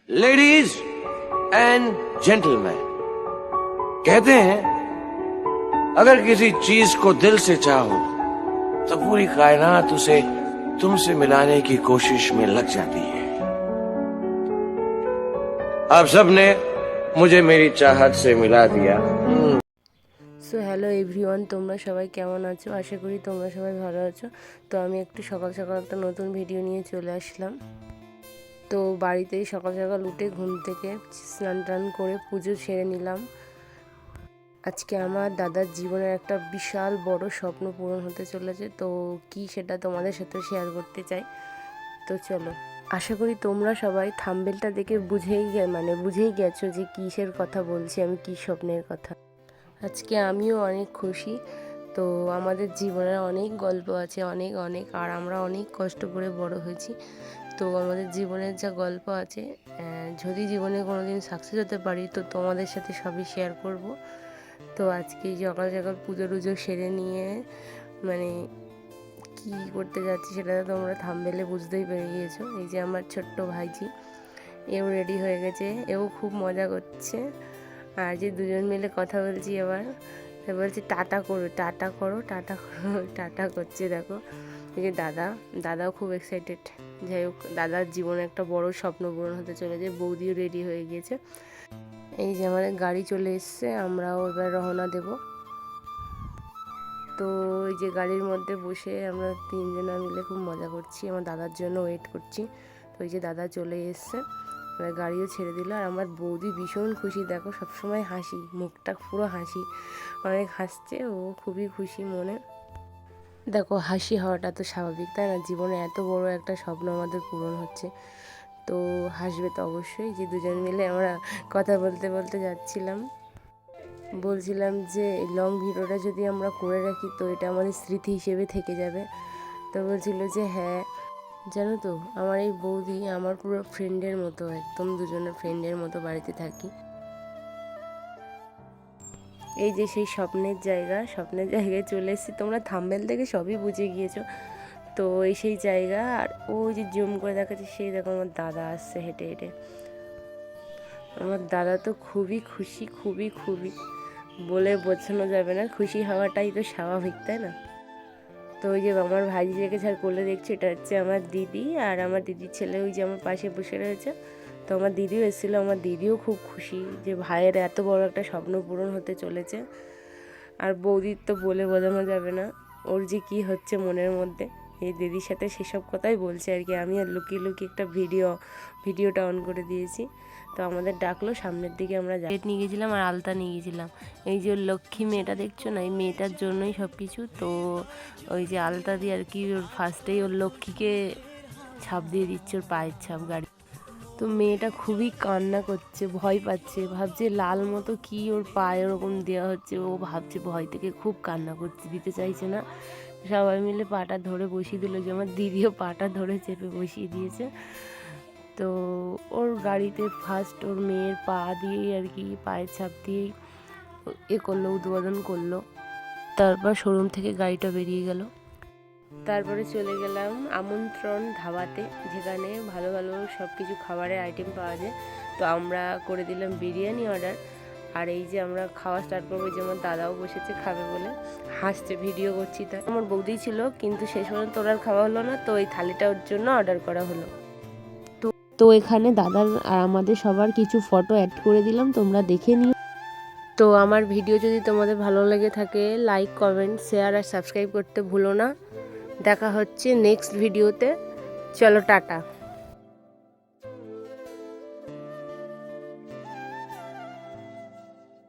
Ladies and gentleman, कहते हैं अगर किसी चीज को दिल से चाहो तो पूरी कायनात उसे तुमसे मिलाने की कोशिश में लग जाती है। आप सबने मुझे मेरी चाहत से मिला दिया। सो হ্যালো এভরিওয়ান, তোমরা সবাই কেমন আছো? আশা করি তোমরা সবাই ভালো আছো। তো আমি একটু সকাল সকাল একটা নতুন ভিডিও নিয়ে চলে আসলাম। তো বাড়িতেই সকাল সকাল উঠে ঘুম থেকে স্নান টান করে পুজো সেরে নিলাম। আজকে আমার দাদার জীবনের একটা বিশাল বড় স্বপ্ন পূরণ হতে চলেছে। তো কি সেটা তোমাদের সাথে শেয়ার করতে চাই। তো চলো, আশা করি তোমরা সবাই থাম্বনেলটা দেখে বুঝেই গেছো যে কিসের কথা বলছি আমি, কি স্বপ্নের কথা। আজকে আমিও অনেক খুশি। তো আমাদের জীবনের অনেক গল্প আছে, অনেক অনেক আর আমরা অনেক কষ্ট করে বড় হয়েছি। তো আমাদের জীবনের যা গল্প আছে, যদি জীবনে কোনো দিন সাকসেস হতে পারি তো তোমাদের সাথে সবই শেয়ার করব। তো আজকে সকাল সকাল পুজো টুজো সেরে নিয়ে কি করতে যাচ্ছি সেটা তোমরা থাম্বনেলে বুঝতেই পেরে গিয়েছো। এই যে আমার ছোট্ট ভাইজি, এও রেডি হয়ে গেছে, এও খুব মজা করছে। আর যে দুজন মিলে কথা বলছি এবার বলছি টাটা করো টাটা করো টাটা করো, টাটা করছে দেখো। এই যে দাদাও খুব এক্সাইটেড। যাই হোক, দাদার জীবনে একটা বড় স্বপ্ন পূরণ হতে চলেছে। বৌদিও রেডি হয়ে গিয়েছে। এই যে আমাদের গাড়ি চলে এসছে, আমরাও এবার রওনা দেব। তো এই যে গাড়ির মধ্যে বসে আমরা তিনজনা মিলে খুব মজা করছি, আমার দাদার জন্য ওয়েট করছি। তো এই যে দাদা চলে এসছে, এবার গাড়িও ছেড়ে দিল। আর আমার বৌদি ভীষণ খুশি, দেখো সবসময় হাসি, মুখটা পুরো হাসি, অনেক হাসছে ও, খুবই খুশি মনে। দেখো, হাসি হওয়াটা তো স্বাভাবিক, তাই না? জীবনে এত বড় একটা স্বপ্ন আমাদের পূরণ হচ্ছে, তো হাসবে তো অবশ্যই। যে দুজন মিলে আমরা কথা বলতে বলতে যাচ্ছিলাম, বলছিলাম যে লং ভিডিওটা যদি আমরা করে রাখি তো এটা আমাদের স্মৃতি হিসেবে থেকে যাবে। তো বলছিল যে হ্যাঁ, জানো তো আমার এই বৌদি আমার পুরো ফ্রেন্ডের মতো, একদম দুজনের ফ্রেন্ডের মতো বাড়িতে থাকি। এই যে সেই স্বপ্নের জায়গায় চলে এসেছি। তোমরা থাম্বনেল থেকে সবই বুঝে গিয়েছো। তো এই সেই জায়গা, আর ওই যে জুম করে দেখাচ্ছে সেই দেখো আমার দাদা আসছে হেঁটে হেঁটে। আমার দাদা তো খুবই খুশি, খুবই বলে বোঝানো যাবে না, খুশি হওয়াটাই তো স্বাভাবিক, তাই না? তো ওই যে আমার ভাইজিকে যার কোলে দেখছি এটা হচ্ছে আমার দিদি, আর আমার দিদির ছেলে ওই যে আমার পাশে বসে রয়েছে। তো আমার দিদিও এসেছিলো, আমার দিদিও খুব খুশি যে ভাইয়ের এত বড় একটা স্বপ্ন পূরণ হতে চলেছে। আর বৌদির তো বলে বোঝানো যাবে না ওর যে কি হচ্ছে মনের মধ্যে। এই দিদির সাথে সেসব কথাই বলছে আর কি। আমি আর লুকিয়ে একটা ভিডিওটা অন করে দিয়েছি। তো আমাদের ডাকলো সামনের দিকে, আমরা প্লেট নিয়ে গেছিলাম আর আলতা নিয়ে গেছিলাম। এই যে ওর লক্ষ্মী মেয়েটা দেখছো না, এই মেয়েটার জন্যই সব কিছু। তো ওই যে আলতা দিয়ে আর কি ওর ফার্স্টেই ওর লক্ষ্মীকে ছাপ দিয়ে দিচ্ছে, ওর পায়ের ছাপ গাড়ি। তো মেয়েটা খুবই কান্না করছে, ভয় পাচ্ছে, ভাবছে লাল মতো কি ওর পায়ে ওরকম দেওয়া হচ্ছে, ও ভাবছে ভয় থেকে খুব কান্না করছে, দিতে চাইছে না। সবাই মিলে পাটা ধরে বসিয়ে দিল, যে আমার দিদিও পাটা ধরে চেপে বসিয়ে দিয়েছে। তো ওর গাড়িতে ফার্স্ট ওর মেয়ের পা দিয়েই আর কি, পায়ের ছাপ দিয়েই করলো, উদ্বোধন করলো। তারপর শোরুম থেকে গাড়িটা বেরিয়ে গেল। তারপরে চলে গেলাম আমন্ত্রণ ধাবাতে, যেখানে ভালো ভালো সব কিছু খাবারের আইটেম পাওয়া যায়। তো আমরা করে দিলাম বিরিয়ানি অর্ডার। আর এই যে আমরা খাওয়া স্টার্ট করবো, যে আমার দাদাও বসেছে খাবে বলে, হাসছে, ভিডিও করছি। তাই আমার বৌদি ছিল, কিন্তু শেষ পর্যন্ত ওর আর খাওয়া হলো না। তো এই থালিটা ওর জন্য অর্ডার করা হলো। তো এখানে দাদার আর আমাদের সবার কিছু ফটো অ্যাড করে দিলাম, তোমরা দেখে নিও। তো আমার ভিডিও যদি তোমাদের ভালো লেগে থাকে, লাইক, কমেন্ট, শেয়ার আর সাবস্ক্রাইব করতে ভুলো না। দেখা হচ্ছে নেক্সট ভিডিওতে। চলো টাটা।